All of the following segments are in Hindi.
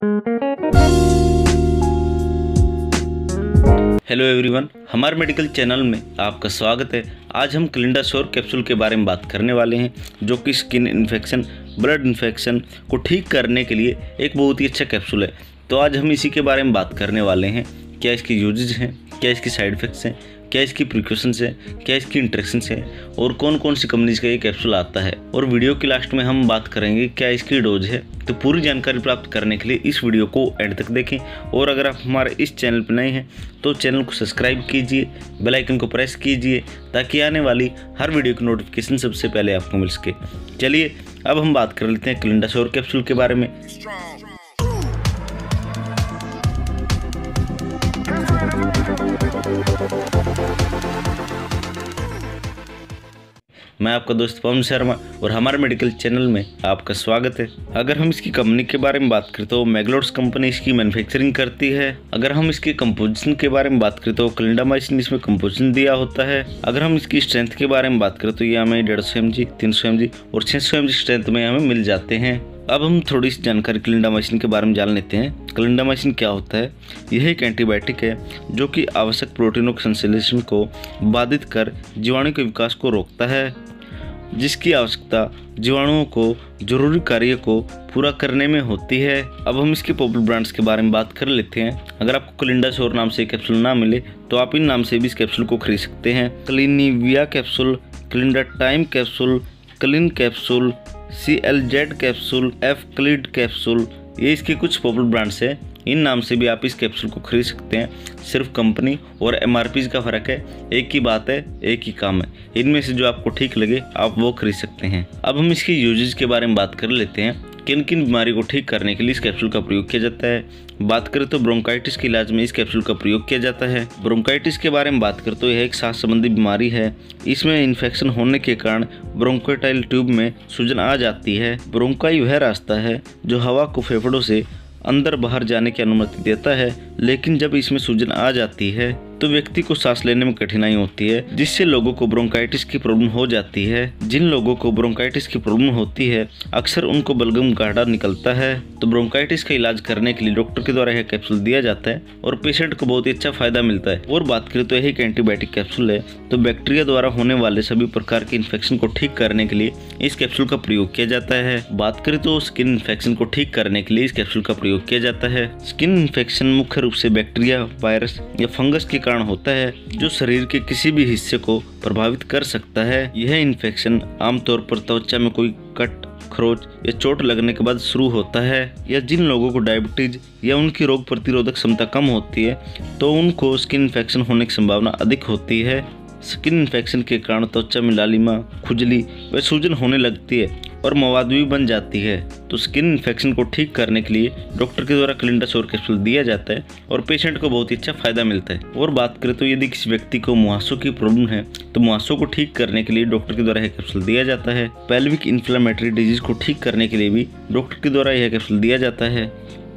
हेलो एवरीवन, हमारे मेडिकल चैनल में आपका स्वागत है। आज हम क्लिंडासोर कैप्सूल के बारे में बात करने वाले हैं, जो कि स्किन इन्फेक्शन, ब्लड इन्फेक्शन को ठीक करने के लिए एक बहुत ही अच्छा कैप्सूल है। तो आज हम इसी के बारे में बात करने वाले हैं। क्या इसके यूजेज हैं, क्या इसके साइड इफ़ेक्ट्स हैं, क्या इसकी प्रिकॉशंस है, क्या इसकी इंट्रैक्शंस है और कौन कौन सी कंपनीज का ये कैप्सूल आता है। और वीडियो के लास्ट में हम बात करेंगे क्या इसकी डोज है। तो पूरी जानकारी प्राप्त करने के लिए इस वीडियो को एंड तक देखें। और अगर आप हमारे इस चैनल पर नए हैं तो चैनल को सब्सक्राइब कीजिए, बेल आइकन को प्रेस कीजिए, ताकि आने वाली हर वीडियो की नोटिफिकेशन सबसे पहले आपको मिल सके। चलिए अब हम बात कर लेते हैं क्लिंडासोर कैप्सूल के बारे में। मैं आपका दोस्त पवन शर्मा और हमारे मेडिकल चैनल में आपका स्वागत है। अगर हम इसकी कंपनी के बारे में बात करें तो मैग्लोड्स कंपनी इसकी मैन्युफैक्चरिंग करती है। अगर हम इसके कंपोजिशन के बारे में बात करें तो क्लिंडामाइसिन इसमें कंपोजिशन दिया होता है। अगर हम इसकी स्ट्रेंथ के बारे में बात करें तो ये हमें 150 mg, 300 mg और 600 mg स्ट्रेंथ में हमें मिल जाते हैं। अब हम थोड़ी सी जानकारी क्लिंडामाइसिन के बारे में जान लेते हैं। क्लिंडामाइसिन क्या होता है? यह एक एंटीबायोटिक है जो कि आवश्यक प्रोटीनों के संश्लेषण को बाधित कर जीवाणु के विकास को रोकता है, जिसकी आवश्यकता जीवाणुओं को जरूरी कार्य को पूरा करने में होती है। अब हम इसके पॉपुलर ब्रांड्स के बारे में बात कर लेते हैं। अगर आपको क्लिंडासोर नाम से कैप्सूल ना मिले तो आप इन नाम से भी इस कैप्सूल को खरीद सकते हैं। Clinivia capsule, Clindatime capsule, Clin capsule, CLZ capsule, Efclid capsule, ये इसके कुछ पॉपुलर ब्रांड्स हैं। इन नाम से भी आप इस कैप्सूल को खरीद सकते हैं। सिर्फ कंपनी और MRP का फ़र्क है, एक ही बात है, एक ही काम है। इनमें से जो आपको ठीक लगे आप वो खरीद सकते हैं। अब हम इसके यूजेज के बारे में बात कर लेते हैं। किन किन बीमारी को ठीक करने के लिए इस कैप्सूल का प्रयोग किया जाता है। बात करें तो ब्रोंकाइटिस के इलाज में इस कैप्सूल का प्रयोग किया जाता है। ब्रोंकाइटिस के बारे में बात करें तो यह एक सांस संबंधी बीमारी है। इसमें इन्फेक्शन होने के कारण ब्रोंकोटाइल ट्यूब में सूजन आ जाती है। ब्रोंकाई वह रास्ता है जो हवा को फेफड़ों से अंदर बाहर जाने की अनुमति देता है, लेकिन जब इसमें सूजन आ जाती है तो व्यक्ति को सांस लेने में कठिनाई होती है, जिससे लोगों को ब्रोंकाइटिस की प्रॉब्लम हो जाती है। जिन लोगों को ब्रोंकाइटिस की प्रॉब्लम होती है अक्सर उनको बलगम गाढ़ा निकलता है। तो ब्रोंकाइटिस का इलाज करने के लिए डॉक्टर के द्वारा यह कैप्सूल दिया जाता है और पेशेंट को बहुत ही अच्छा फायदा मिलता है। और बात करें तो यह एक एंटीबायोटिक कैप्सूल है। तो बैक्टीरिया द्वारा होने वाले सभी प्रकार के इन्फेक्शन को ठीक करने के लिए इस कैप्सूल का प्रयोग किया जाता है। बात करें तो स्किन इन्फेक्शन को ठीक करने के लिए इस कैप्सूल का प्रयोग किया जाता है। स्किन इन्फेक्शन मुख्य रूप से बैक्टीरिया, वायरस या फंगस के कारण होता है, जो शरीर के किसी भी हिस्से को प्रभावित कर सकता है। यह इन्फेक्शन आमतौर पर त्वचा में कोई कट, खरोच या चोट लगने के बाद शुरू होता है। या जिन लोगों को डायबिटीज या उनकी रोग प्रतिरोधक क्षमता कम होती है तो उनको स्किन इन्फेक्शन होने की संभावना अधिक होती है। स्किन इन्फेक्शन के कारण त्वचा में लालिमा, खुजली व सूजन होने लगती है और मवाद भी बन जाती है। तो स्किन इन्फेक्शन को ठीक करने के लिए डॉक्टर के द्वारा क्लिंडासोर कैप्सूल दिया जाता है और पेशेंट को बहुत ही अच्छा फायदा मिलता है। और बात करें तो यदि किसी व्यक्ति को मुहासों की प्रॉब्लम है तो मुहासों को ठीक करने के लिए डॉक्टर के द्वारा यह कैप्सूल दिया जाता है। पेल्विक इन्फ्लेमेटरी डिजीज को ठीक करने के लिए भी डॉक्टर के द्वारा यह कैप्सूल दिया जाता है।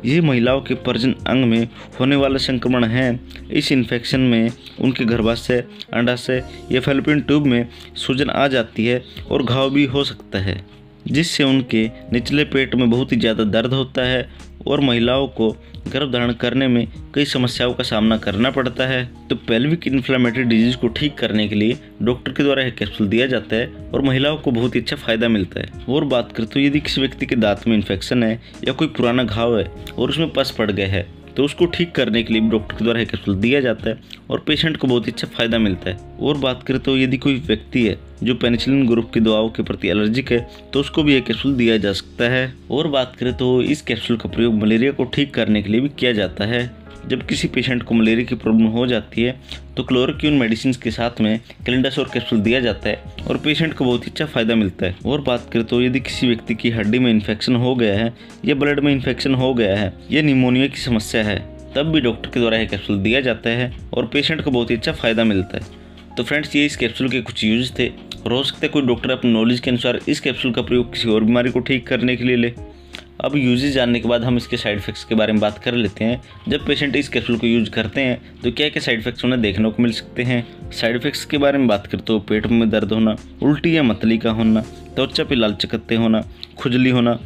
ये महिलाओं के प्रजनन अंग में होने वाला संक्रमण है। इस इन्फेक्शन में उनके गर्भाशय, अंडाशय या फैलोपियन ट्यूब में सूजन आ जाती है और घाव भी हो सकता है, जिससे उनके निचले पेट में बहुत ही ज़्यादा दर्द होता है और महिलाओं को गर्भ धारण करने में कई समस्याओं का सामना करना पड़ता है। तो पेल्विक इन्फ्लेमेटरी डिजीज को ठीक करने के लिए डॉक्टर के द्वारा यह कैप्सूल दिया जाता है और महिलाओं को बहुत ही अच्छा फायदा मिलता है। और बात करें तो यदि किसी व्यक्ति के दांत में इन्फेक्शन है या कोई पुराना घाव है और उसमें पस पड़ गया है तो उसको ठीक करने के लिए डॉक्टर के द्वारा यह कैप्सूल दिया जाता है और पेशेंट को बहुत ही अच्छा फायदा मिलता है। और बात करें तो यदि कोई व्यक्ति है जो पेनिसिलिन ग्रुप की दवाओं के प्रति एलर्जिक है तो उसको भी यह कैप्सूल दिया जा सकता है। और बात करें तो इस कैप्सूल का प्रयोग मलेरिया को ठीक करने के लिए भी किया जाता है। जब किसी पेशेंट को मलेरिया की प्रॉब्लम हो जाती है तो क्लोरोक्विन मेडिसिन के साथ में क्लिंडासोर कैप्सूल दिया जाता है और पेशेंट को बहुत ही अच्छा फायदा मिलता है। और बात करें तो यदि किसी व्यक्ति की हड्डी में इन्फेक्शन हो गया है या ब्लड में इन्फेक्शन हो गया है या निमोनिया की समस्या है तब भी डॉक्टर के द्वारा यह कैप्सूल दिया जाता है और पेशेंट को बहुत ही अच्छा फायदा मिलता है। तो फ्रेंड्स, ये इस कैप्सूल के कुछ यूज थे और हो सकता है कोई डॉक्टर अपनी नॉलेज के अनुसार इस कैप्सूल का प्रयोग किसी और बीमारी को ठीक करने के लिए ले। अब यूजेज जानने के बाद हम इसके साइड इफेक्ट्स के बारे में बात कर लेते हैं। जब पेशेंट इस कैप्सूल को यूज करते हैं तो क्या क्या साइड इफेक्ट्स उन्हें देखने को मिल सकते हैं। साइड इफेक्ट्स के बारे में बात करें तो पेट में दर्द होना, उल्टी या मतली का होना, त्वचा पे लाल चकत्ते होना, खुजली होना,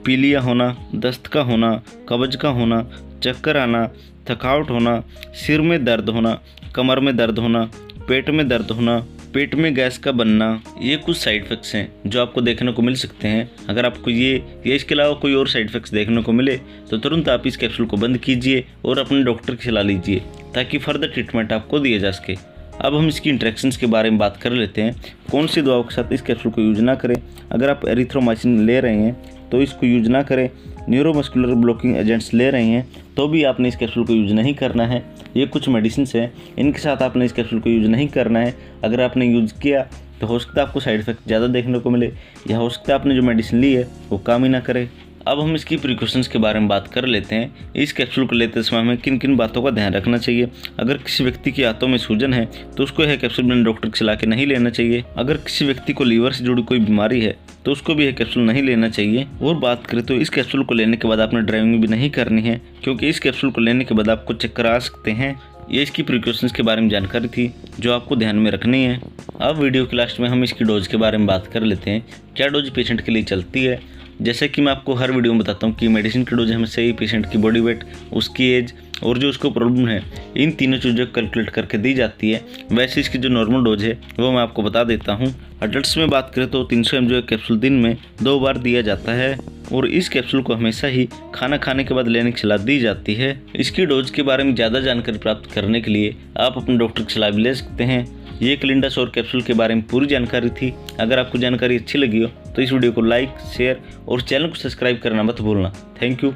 पीलिया होना, दस्त का होना, कब्ज का होना, चक्कर आना, थकावट होना, सिर में दर्द होना, कमर में दर्द होना, पेट में दर्द होना, पेट में गैस का बनना, ये कुछ साइड इफ़ेक्ट्स हैं जो आपको देखने को मिल सकते हैं। अगर आपको ये या इसके अलावा कोई और साइड इफ़ेक्ट्स देखने को मिले तो तुरंत आप इस कैप्सूल को बंद कीजिए और अपने डॉक्टर की सलाह लीजिए ताकि फर्दर ट्रीटमेंट आपको दिया जा सके। अब हम इसकी इंटरेक्शंस के बारे में बात कर लेते हैं। कौन सी दवाओं के साथ इस कैप्सूल को यूज ना करें। अगर आप एरिथ्रोमाइसिन ले रहे हैं तो इसको यूज ना करें। न्यूरोमस्कुलर ब्लॉकिंग एजेंट्स ले रहे हैं तो भी आपने इस कैप्सूल को यूज नहीं करना है। ये कुछ मेडिसिन हैं, इनके साथ आपने इस कैप्सूल को यूज नहीं करना है। अगर आपने यूज़ किया तो हो सकता है आपको साइड इफेक्ट ज़्यादा देखने को मिले या हो सकता है आपने जो मेडिसिन ली है वो काम ही ना करे। अब हम इसकी प्रिकॉशंस के बारे में बात कर लेते हैं। इस कैप्सूल को लेते समय हमें किन किन बातों का ध्यान रखना चाहिए। अगर किसी व्यक्ति की हाथों में सूजन है तो उसको यह कैप्सूल बिना डॉक्टर की सलाह के नहीं लेना चाहिए। अगर किसी व्यक्ति को लीवर से जुड़ी कोई बीमारी है तो उसको भी यह कैप्सूल नहीं लेना चाहिए। और बात करें तो इस कैप्सूल को लेने के बाद आपने ड्राइविंग भी नहीं करनी है, क्योंकि इस कैप्सूल को लेने के बाद आपको चक्कर आ सकते हैं। ये इसकी प्रिकॉशंस के बारे में जानकारी थी जो आपको ध्यान में रखनी है। अब वीडियो के लास्ट में हम इसकी डोज के बारे में बात कर लेते हैं। क्या डोज पेशेंट के लिए चलती है। जैसे कि मैं आपको हर वीडियो में बताता हूँ कि मेडिसिन की डोज हमें सही पेशेंट की बॉडी वेट, उसकी एज और जो उसको प्रॉब्लम है, इन तीनों चीज़ों को कैलकुलेट करके दी जाती है। वैसे इसकी जो नॉर्मल डोज है वो मैं आपको बता देता हूँ। अडल्ट्स में बात करें तो 300 mg कैप्सूल दिन में 2 बार दिया जाता है और इस कैप्सूल को हमेशा ही खाना खाने के बाद लेने की सलाह दी जाती है। इसकी डोज के बारे में ज़्यादा जानकारी प्राप्त करने के लिए आप अपने डॉक्टर की सलाह भी ले सकते हैं। ये कलिंडा श्योर कैप्सूल के बारे में पूरी जानकारी थी। अगर आपको जानकारी अच्छी लगी हो तो इस वीडियो को लाइक, शेयर और चैनल को सब्सक्राइब करना मत भूलना। Thank you.